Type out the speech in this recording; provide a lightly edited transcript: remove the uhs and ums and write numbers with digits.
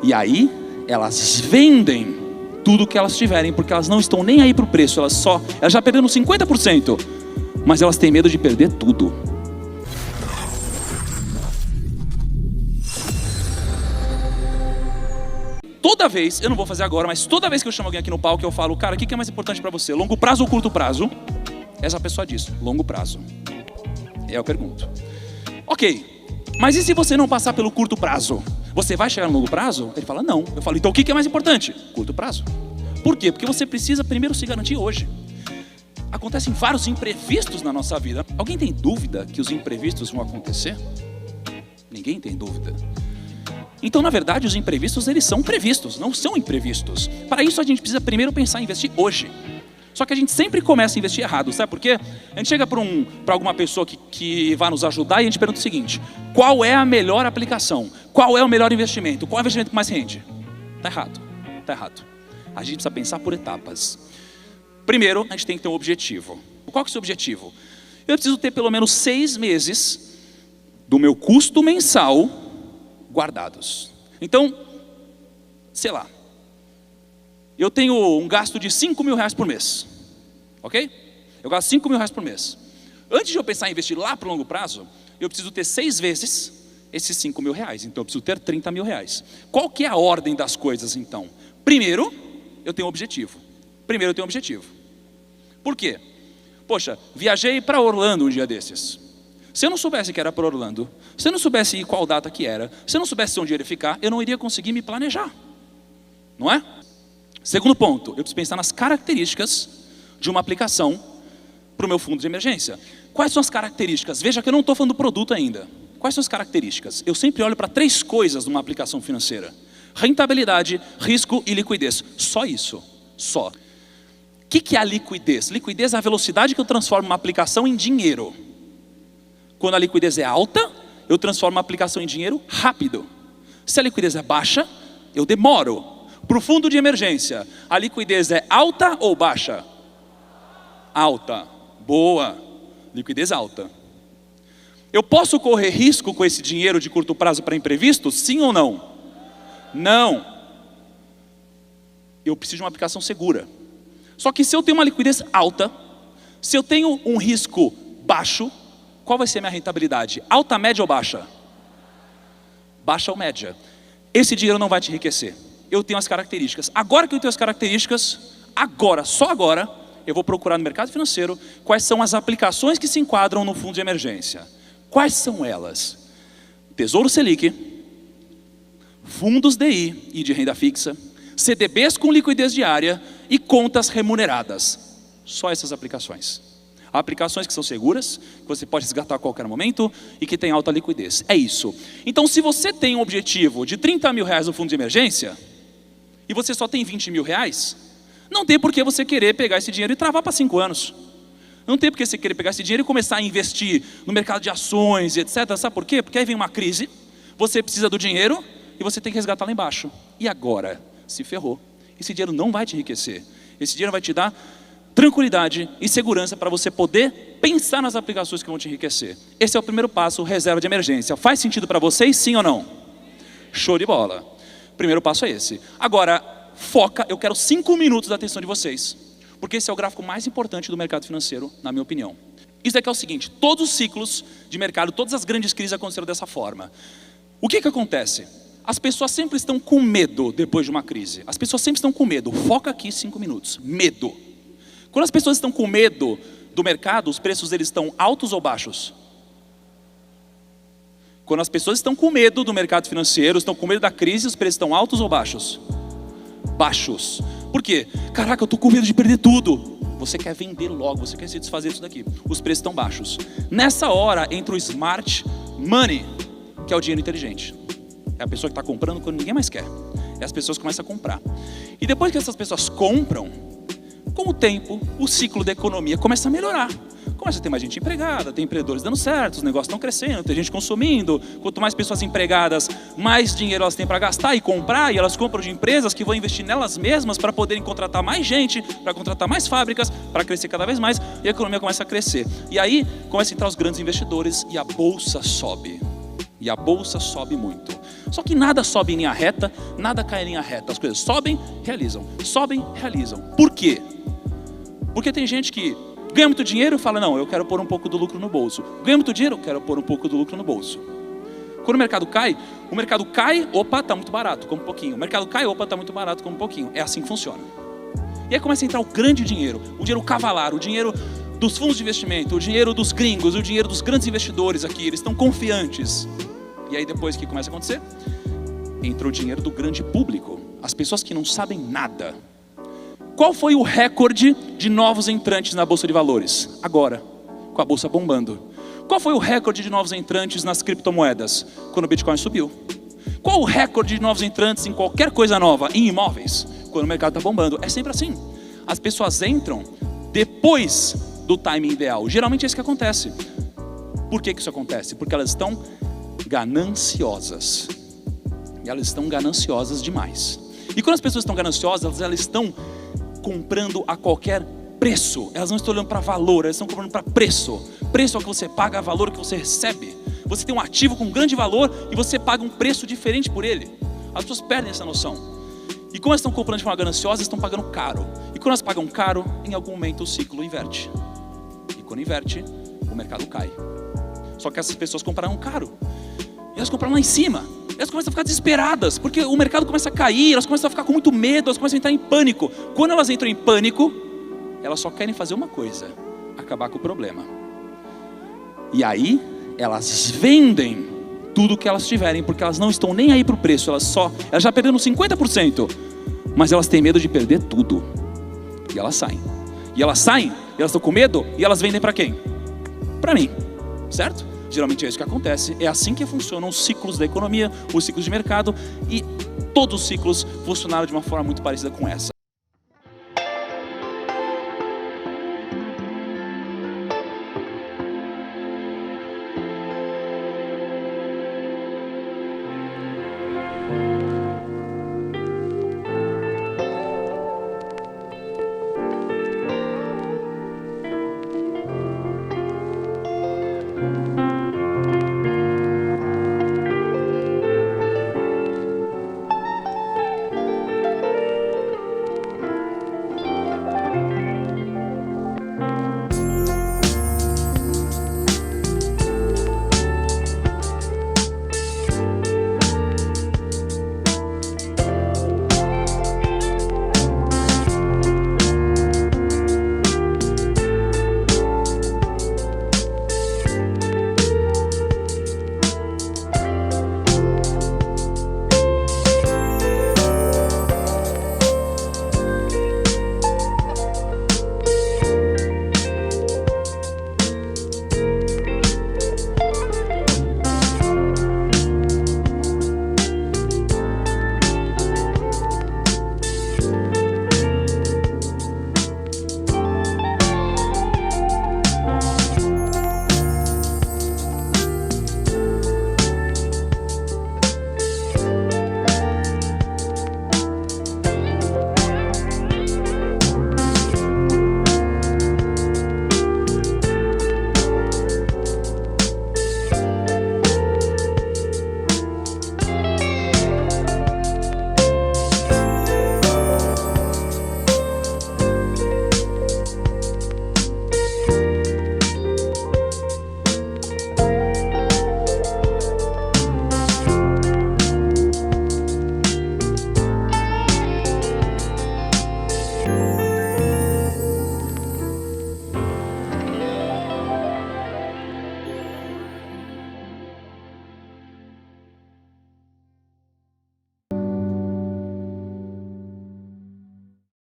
E aí, elas vendem tudo que elas tiverem, porque elas não estão nem aí para o preço, elas já perderam 50%, mas elas têm medo de perder tudo. Toda vez, eu não vou fazer agora, mas toda vez que eu chamo alguém aqui no palco, eu falo, cara, o que é mais importante para você? Longo prazo ou curto prazo? Essa pessoa diz, longo prazo. E aí eu pergunto, ok, mas e se você não passar pelo curto prazo? Você vai chegar no longo prazo? Ele fala, não. Eu falo, então o que é mais importante? Curto prazo. Por quê? Porque você precisa primeiro se garantir hoje. Acontecem vários imprevistos na nossa vida. Alguém tem dúvida que os imprevistos vão acontecer? Ninguém tem dúvida. Então, na verdade, os imprevistos, eles são previstos, não são imprevistos. Para isso, a gente precisa primeiro pensar em investir hoje. Só que a gente sempre começa a investir errado, sabe por quê? A gente chega para alguma pessoa que vai nos ajudar e a gente pergunta o seguinte, qual é a melhor aplicação? Qual é o melhor investimento? Qual é o investimento que mais rende? Tá errado, tá errado. A gente precisa pensar por etapas. Primeiro, a gente tem que ter um objetivo. Qual que é o seu objetivo? Eu preciso ter pelo menos 6 meses do meu custo mensal guardados. Então, sei lá, eu tenho um gasto de R$5.000 por mês, ok? Eu gasto R$5.000 por mês. Antes de eu pensar em investir lá para o longo prazo, eu preciso ter 6 vezes esses R$5.000, então eu preciso ter R$30.000. Qual que é a ordem das coisas então? Primeiro, eu tenho um objetivo. Por quê? Poxa, viajei para Orlando um dia desses. Se eu não soubesse que era para Orlando, se eu não soubesse qual data que era, se eu não soubesse onde eu ia ficar, eu não iria conseguir me planejar. Não é? Segundo ponto, eu preciso pensar nas características de uma aplicação para o meu fundo de emergência. Quais são as características? Veja que eu não estou falando do produto ainda. Quais são as características? Eu sempre olho para 3 coisas numa aplicação financeira. Rentabilidade, risco e liquidez. Só isso. Só. O que é a liquidez? Liquidez é a velocidade que eu transformo uma aplicação em dinheiro. Quando a liquidez é alta, eu transformo uma aplicação em dinheiro rápido. Se a liquidez é baixa, eu demoro. Para o fundo de emergência, a liquidez é alta ou baixa? Alta. Boa. Liquidez alta. Eu posso correr risco com esse dinheiro de curto prazo para imprevistos? Sim ou não? Não. Eu preciso de uma aplicação segura. Só que se eu tenho uma liquidez alta, se eu tenho um risco baixo, qual vai ser a minha rentabilidade? Alta, média ou baixa? Baixa ou média. Esse dinheiro não vai te enriquecer. Eu tenho as características. Agora que eu tenho as características, só agora, eu vou procurar no mercado financeiro quais são as aplicações que se enquadram no fundo de emergência. Quais são elas? Tesouro Selic, fundos DI e de renda fixa, CDBs com liquidez diária e contas remuneradas. Só essas aplicações. Aplicações que são seguras, que você pode resgatar a qualquer momento e que tem alta liquidez. É isso. Então, se você tem um objetivo de R$30.000 no fundo de emergência e você só tem R$20.000, não tem por que você querer pegar esse dinheiro e travar para 5 anos. Não tem por que você querer pegar esse dinheiro e começar a investir no mercado de ações, etc. Sabe por quê? Porque aí vem uma crise, você precisa do dinheiro e você tem que resgatar lá embaixo. E agora? Se ferrou. Esse dinheiro não vai te enriquecer. Esse dinheiro vai te dar tranquilidade e segurança para você poder pensar nas aplicações que vão te enriquecer. Esse é o primeiro passo, reserva de emergência. Faz sentido para vocês, sim ou não? Show de bola. Primeiro passo é esse. Agora, foca, eu quero 5 minutos da atenção de vocês, porque esse é o gráfico mais importante do mercado financeiro, na minha opinião. Isso daqui é o seguinte, todos os ciclos de mercado, todas as grandes crises aconteceram dessa forma. O que acontece? As pessoas sempre estão com medo depois de uma crise. As pessoas sempre estão com medo. Foca aqui 5 minutos. Medo. Quando as pessoas estão com medo do mercado, os preços deles estão altos ou baixos? Quando as pessoas estão com medo do mercado financeiro, estão com medo da crise, os preços estão altos ou baixos? Baixos. Por quê? Caraca, eu estou com medo de perder tudo. Você quer vender logo, você quer se desfazer disso daqui. Os preços estão baixos. Nessa hora entra o smart money, que é o dinheiro inteligente. É a pessoa que está comprando quando ninguém mais quer. E as pessoas começam a comprar. E depois que essas pessoas compram, com o tempo, o ciclo da economia começa a melhorar. Começa a ter mais gente empregada, tem empreendedores dando certo, os negócios estão crescendo, tem gente consumindo. Quanto mais pessoas empregadas, mais dinheiro elas têm para gastar e comprar. E elas compram de empresas que vão investir nelas mesmas para poderem contratar mais gente, para contratar mais fábricas, para crescer cada vez mais. E a economia começa a crescer. E aí, começam a entrar os grandes investidores e a bolsa sobe. E a bolsa sobe muito. Só que nada sobe em linha reta, nada cai em linha reta. As coisas sobem, realizam. Sobem, realizam. Por quê? Porque tem gente que ganha muito dinheiro e fala, não, eu quero pôr um pouco do lucro no bolso. Ganha muito dinheiro, eu quero pôr um pouco do lucro no bolso. Quando o mercado cai, opa, está muito barato, como um pouquinho. O mercado cai, opa, está muito barato, como um pouquinho. É assim que funciona. E aí começa a entrar o grande dinheiro, o dinheiro cavalar, o dinheiro dos fundos de investimento, o dinheiro dos gringos, o dinheiro dos grandes investidores aqui, eles estão confiantes. E aí depois o que começa a acontecer? Entra o dinheiro do grande público, as pessoas que não sabem nada. Qual foi o recorde de novos entrantes na Bolsa de Valores? Agora, com a Bolsa bombando. Qual foi o recorde de novos entrantes nas criptomoedas? Quando o Bitcoin subiu. Qual o recorde de novos entrantes em qualquer coisa nova? Em imóveis? Quando o mercado está bombando. É sempre assim. As pessoas entram depois do timing ideal. Geralmente é isso que acontece. Por que isso acontece? Porque elas estão gananciosas. E elas estão gananciosas demais. E quando as pessoas estão gananciosas, elas estão comprando a qualquer preço. Elas não estão olhando para valor, elas estão comprando para preço. Preço é o que você paga, valor é o que você recebe. Você tem um ativo com grande valor e você paga um preço diferente por ele. As pessoas perdem essa noção. E como elas estão comprando de forma gananciosa, estão pagando caro. E quando elas pagam caro, em algum momento o ciclo inverte. E quando inverte, o mercado cai. Só que essas pessoas compraram caro. E elas compraram lá em cima. E elas começam a ficar desesperadas, porque o mercado começa a cair, elas começam a ficar com muito medo, elas começam a entrar em pânico. Quando elas entram em pânico, elas só querem fazer uma coisa: acabar com o problema. E aí, elas vendem tudo que elas tiverem, porque elas não estão nem aí para o preço, elas já perderam 50%, mas elas têm medo de perder tudo. E elas saem. E elas estão com medo, e elas vendem para quem? Para mim, certo? Geralmente é isso que acontece, é assim que funcionam os ciclos da economia, os ciclos de mercado, e todos os ciclos funcionaram de uma forma muito parecida com essa.